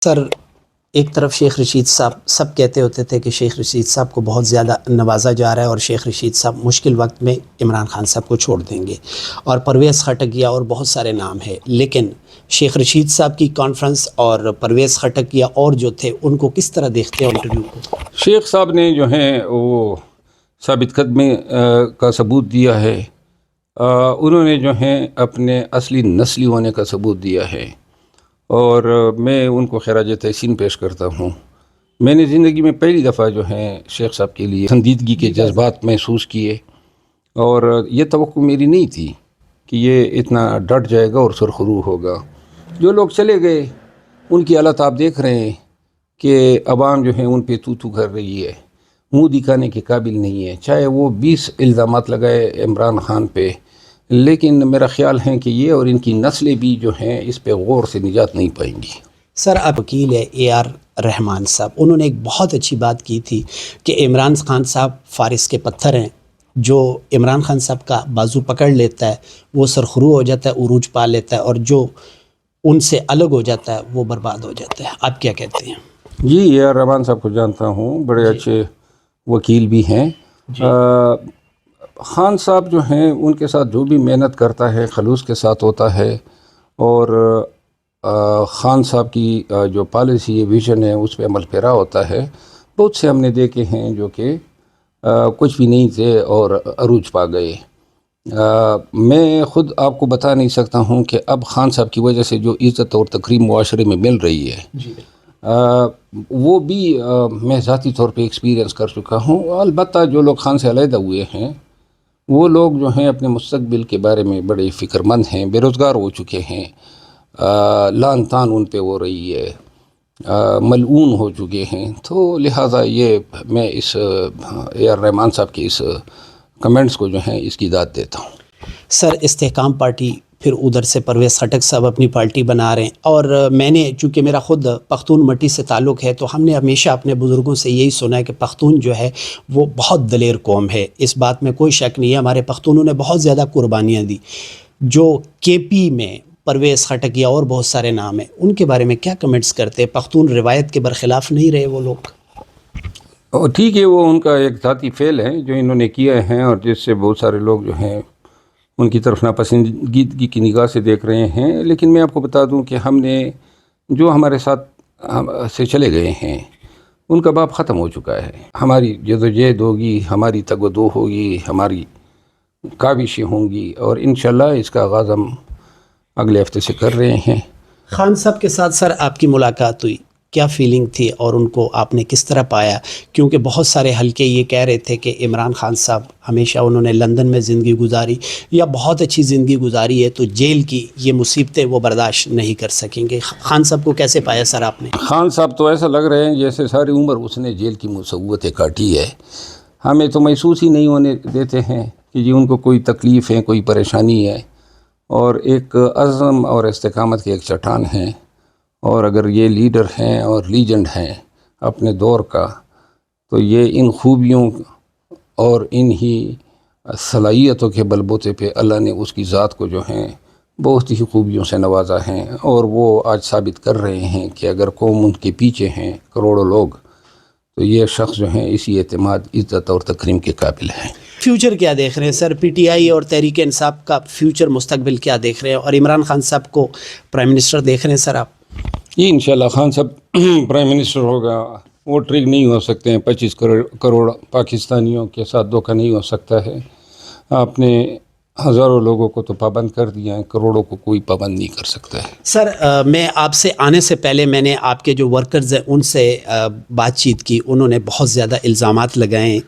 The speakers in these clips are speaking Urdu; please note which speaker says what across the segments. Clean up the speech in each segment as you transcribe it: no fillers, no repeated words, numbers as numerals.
Speaker 1: سر ایک طرف شیخ رشید صاحب سب کہتے ہوتے تھے کہ شیخ رشید صاحب کو بہت زیادہ نوازا جا رہا ہے اور شیخ رشید صاحب مشکل وقت میں عمران خان صاحب کو چھوڑ دیں گے، اور پرویز خٹک اور بہت سارے نام ہیں، لیکن شیخ رشید صاحب کی کانفرنس اور پرویز خٹک اور جو تھے ان کو کس طرح دیکھتے ہیں انٹرویو کو؟
Speaker 2: شیخ صاحب نے جو ہیں وہ ثابت قدمی کا ثبوت دیا ہے، انہوں نے جو ہیں اپنے اصلی نسلی ہونے کا ثبوت دیا ہے، اور میں ان کو خراج تحسین پیش کرتا ہوں۔ میں نے زندگی میں پہلی دفعہ جو ہے شیخ صاحب کے لیے سنجیدگی کے جذبات محسوس کیے، اور یہ توقع میری نہیں تھی کہ یہ اتنا ڈٹ جائے گا اور سرخرو ہوگا۔ جو لوگ چلے گئے ان کی حالت آپ دیکھ رہے ہیں کہ عوام جو ہے ان پہ تو کر رہی ہے، منہ دکھانے کے قابل نہیں ہے، چاہے وہ 20 الزامات لگائے عمران خان پہ، لیکن میرا خیال ہے کہ یہ اور ان کی نسلیں بھی جو ہیں اس پہ غور سے نجات نہیں پائیں گی۔
Speaker 1: سر آپ وکیل ہے AR رحمان صاحب، انہوں نے ایک بہت اچھی بات کی تھی کہ عمران خان صاحب فارس کے پتھر ہیں، جو عمران خان صاحب کا بازو پکڑ لیتا ہے وہ سرخرو ہو جاتا ہے، عروج پا لیتا ہے، اور جو ان سے الگ ہو جاتا ہے وہ برباد ہو جاتا ہے۔ آپ کیا کہتے ہیں؟
Speaker 2: جی AR رحمان صاحب کو جانتا ہوں، بڑے اچھے وکیل بھی ہیں۔ خان صاحب جو ہیں ان کے ساتھ جو بھی محنت کرتا ہے خلوص کے ساتھ ہوتا ہے، اور خان صاحب کی جو پالیسی ویژن ہے اس پہ عمل پیرا ہوتا ہے۔ بہت سے ہم نے دیکھے ہیں جو کہ کچھ بھی نہیں تھے اور عروج پا گئے۔ میں خود آپ کو بتا نہیں سکتا ہوں کہ اب خان صاحب کی وجہ سے جو عزت اور تکریم معاشرے میں مل رہی ہے، وہ بھی میں ذاتی طور پہ ایکسپیرینس کر چکا ہوں۔ البتہ جو لوگ خان سے علیحدہ ہوئے ہیں وہ لوگ جو ہیں اپنے مستقبل کے بارے میں بڑے فکر مند ہیں، بے روزگار ہو چکے ہیں، لان تان ان پہ ہو رہی ہے، ملعون ہو چکے ہیں، تو لہٰذا یہ میں اس AR رحمان صاحب کے اس کمنٹس کو جو ہیں اس کی داد دیتا ہوں۔
Speaker 1: سر استحکام پارٹی، پھر ادھر سے پرویز خٹک صاحب اپنی پارٹی بنا رہے ہیں، اور میں نے چونکہ میرا خود پختون مٹی سے تعلق ہے تو ہم نے ہمیشہ اپنے بزرگوں سے یہی سنا ہے کہ پختون جو ہے وہ بہت دلیر قوم ہے، اس بات میں کوئی شک نہیں ہے۔ ہمارے پختونوں نے بہت زیادہ قربانیاں دی۔ جو KP میں پرویز خٹک اور بہت سارے نام ہیں، ان کے بارے میں کیا کمنٹس کرتے ہیں؟ پختون روایت کے برخلاف نہیں رہے وہ لوگ؟
Speaker 2: ٹھیک ہے، وہ ان کا ایک ذاتی فعل ہے جو انہوں نے کیا ہے، اور جس سے بہت سارے لوگ جو ہیں ان کی طرف ناپسندیدگی کی نگاہ سے دیکھ رہے ہیں۔ لیکن میں آپ کو بتا دوں کہ ہم نے جو ہمارے ساتھ سے چلے گئے ہیں ان کا باب ختم ہو چکا ہے۔ ہماری جدوجہد ہوگی، ہماری تگ و دو ہوگی، ہماری کاوشیں ہوں گی، اور انشاءاللہ اس کا آغاز ہم اگلے ہفتے سے کر رہے ہیں۔
Speaker 1: خان صاحب کے ساتھ سر آپ کی ملاقات ہوئی، کیا فیلنگ تھی اور ان کو آپ نے کس طرح پایا؟ کیونکہ بہت سارے حلقے یہ کہہ رہے تھے کہ عمران خان صاحب ہمیشہ انہوں نے لندن میں زندگی گزاری یا بہت اچھی زندگی گزاری ہے، تو جیل کی یہ مصیبتیں وہ برداشت نہیں کر سکیں گے۔ خان صاحب کو کیسے پایا سر آپ نے؟
Speaker 2: خان صاحب تو ایسا لگ رہے ہیں جیسے ساری عمر اس نے جیل کی مصیبتیں کاٹی ہے۔ ہمیں تو محسوس ہی نہیں ہونے دیتے ہیں کہ جی ان کو کوئی تکلیف ہے، کوئی پریشانی ہے، اور ایک عزم اور استقامت کی ایک چٹان ہے۔ اور اگر یہ لیڈر ہیں اور لیجنڈ ہیں اپنے دور کا، تو یہ ان خوبیوں اور ان ہی صلاحیتوں کے بل بوتے پہ اللہ نے اس کی ذات کو جو ہیں بہت ہی خوبیوں سے نوازا ہے، اور وہ آج ثابت کر رہے ہیں کہ اگر قوم ان کے پیچھے ہیں کروڑوں لوگ، تو یہ شخص جو ہیں اسی اعتماد، عزت اور تکریم کے قابل ہیں۔
Speaker 1: فیوچر کیا دیکھ رہے ہیں سر؟ PTI اور تحریک انصاف کا فیوچر مستقبل کیا دیکھ رہے ہیں، اور عمران خان صاحب کو پرائم منسٹر دیکھ رہے ہیں سر آپ؟
Speaker 2: جی انشاءاللہ خان صاحب پرائم منسٹر ہوگا۔ وہ ٹرک نہیں ہو سکتے ہیں، 25 کروڑ پاکستانیوں کے ساتھ دھوکہ نہیں ہو سکتا ہے۔ آپ نے ہزاروں لوگوں کو تو پابند کر دیا ہے، کروڑوں کو کوئی پابند نہیں کر سکتا ہے۔
Speaker 1: سر میں آپ سے آنے سے پہلے میں نے آپ کے جو ورکرز ہیں ان سے بات چیت کی، انہوں نے بہت زیادہ الزامات لگائے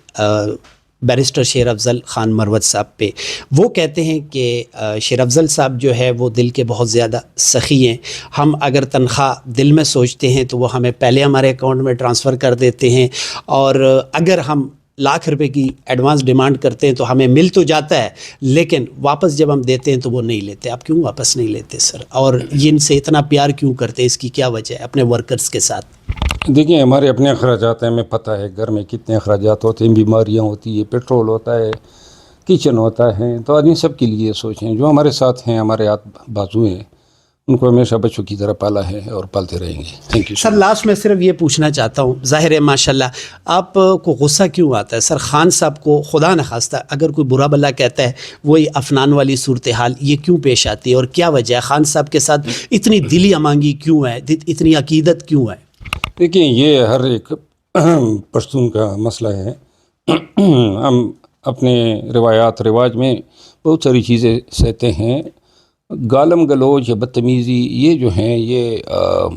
Speaker 1: بیرسٹر شیر افضل خان مروت صاحب پہ۔ وہ کہتے ہیں کہ شیر افضل صاحب جو ہے وہ دل کے بہت زیادہ سخی ہیں، ہم اگر تنخواہ دل میں سوچتے ہیں تو وہ ہمیں پہلے ہمارے اکاؤنٹ میں ٹرانسفر کر دیتے ہیں، اور اگر ہم لاکھ روپے کی ایڈوانس ڈیمانڈ کرتے ہیں تو ہمیں مل تو جاتا ہے، لیکن واپس جب ہم دیتے ہیں تو وہ نہیں لیتے۔ آپ کیوں واپس نہیں لیتے سر؟ اور ان سے اتنا پیار کیوں کرتے ہیں؟ اس کی کیا وجہ ہے اپنے ورکرز کے ساتھ؟
Speaker 2: دیکھیں ہمارے اپنے اخراجات ہیں، ہمیں پتہ ہے گھر میں کتنے اخراجات ہوتے ہیں، بیماریاں ہوتی ہے، پیٹرول ہوتا ہے، کچن ہوتا ہے، تو آدمی سب کے لیے سوچیں۔ جو ہمارے ساتھ ہیں، ہمارے ہاتھ بازو ہیں، ان کو ہمیشہ بچوں کی طرح پالا ہے اور پالتے رہیں گے. تھینک یو
Speaker 1: سر لاسٹ میں صرف یہ پوچھنا چاہتا ہوں، ظاہر ہے ماشاءاللہ آپ کو غصہ کیوں آتا ہے سر خان صاحب کو، خدا نخواستہ اگر کوئی برا بلا کہتا ہے وہی افنان والی صورتحال یہ کیوں پیش آتی ہے اور کیا وجہ ہے؟ خان صاحب کے ساتھ اتنی دلی امانگی کیوں ہے، اتنی عقیدت کیوں ہے؟
Speaker 2: دیکھیں یہ ہر ایک پشتون کا مسئلہ ہے. ہم اپنے روایات رواج میں بہت ساری چیزیں سہتے ہیں. گالم گلوچ یا بدتمیزی یہ جو ہیں یہ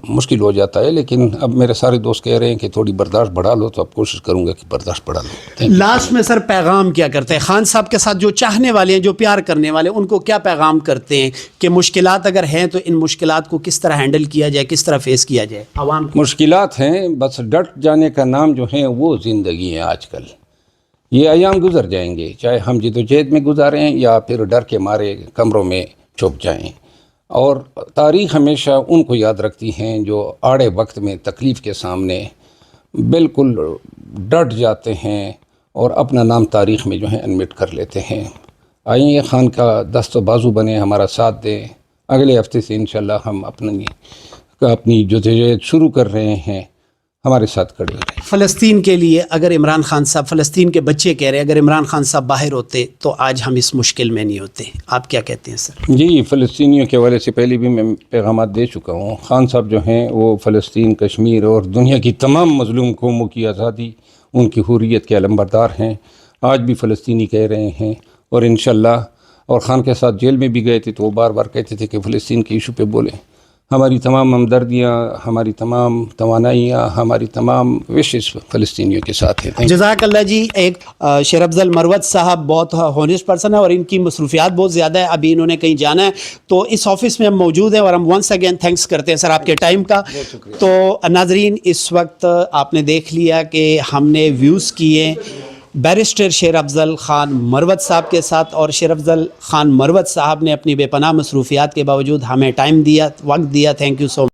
Speaker 2: مشکل ہو جاتا ہے، لیکن اب میرے سارے دوست کہہ رہے ہیں کہ تھوڑی برداشت بڑھا لو، تو اب کوشش کروں گا کہ برداشت بڑھا لو.
Speaker 1: لاسٹ میں سر پیغام کیا کرتے ہیں خان صاحب کے ساتھ جو چاہنے والے ہیں، جو پیار کرنے والے ہیں، ان کو کیا پیغام کرتے ہیں کہ مشکلات اگر ہیں تو ان مشکلات کو کس طرح ہینڈل کیا جائے، کس طرح فیس کیا جائے؟ عوام
Speaker 2: مشکلات ہیں، بس ڈٹ جانے کا نام جو ہے وہ زندگی ہے. آج کل یہ ایام گزر جائیں گے، چاہے ہم جد و جہد میں گزاریں یا پھر ڈر کے مارے کمروں میں چھپ جائیں. اور تاریخ ہمیشہ ان کو یاد رکھتی ہیں جو آڑے وقت میں تکلیف کے سامنے بالکل ڈٹ جاتے ہیں اور اپنا نام تاریخ میں جو ہے انمٹ کر لیتے ہیں. آئیے خان کا دست و بازو بنے، ہمارا ساتھ دیں. اگلے ہفتے سے انشاءاللہ ہم اپنی جدوجہد شروع کر رہے ہیں، ہمارے ساتھ کھڑے رہیں.
Speaker 1: فلسطین کے لیے اگر عمران خان صاحب، فلسطین کے بچے کہہ رہے ہیں اگر عمران خان صاحب باہر ہوتے تو آج ہم اس مشکل میں نہیں ہوتے، آپ کیا کہتے ہیں سر؟
Speaker 2: جی فلسطینیوں کے حوالے سے پہلے بھی میں پیغامات دے چکا ہوں. خان صاحب جو ہیں وہ فلسطین، کشمیر اور دنیا کی تمام مظلوم قوموں کی آزادی، ان کی حریت کے علمبردار ہیں. آج بھی فلسطینی کہہ رہے ہیں اور انشاءاللہ، اور خان کے ساتھ جیل میں بھی گئے تھے تو وہ بار بار کہتے تھے کہ فلسطین کے ایشو پہ بولیں. ہماری تمام ہمدردیاں، ہماری تمام توانائیاں، ہماری تمام وشز فلسطینیوں کے ساتھ ہیں.
Speaker 1: جزاک اللہ جی. ایک شیر افضل مروت صاحب بہت ہونیسٹ پرسن ہے اور ان کی مصروفیات بہت زیادہ ہے، ابھی انہوں نے کہیں جانا ہے تو اس آفس میں ہم موجود ہیں اور ہم ونس اگین تھینکس کرتے ہیں سر آپ کے ٹائم کا. تو ناظرین اس وقت آپ نے دیکھ لیا کہ ہم نے ویوز کیے بیرسٹر شیر افضل خان مروت صاحب کے ساتھ، اور شیر افضل خان مروت صاحب نے اپنی بے پناہ مصروفیات کے باوجود ہمیں ٹائم دیا، وقت دیا. Thank you so much.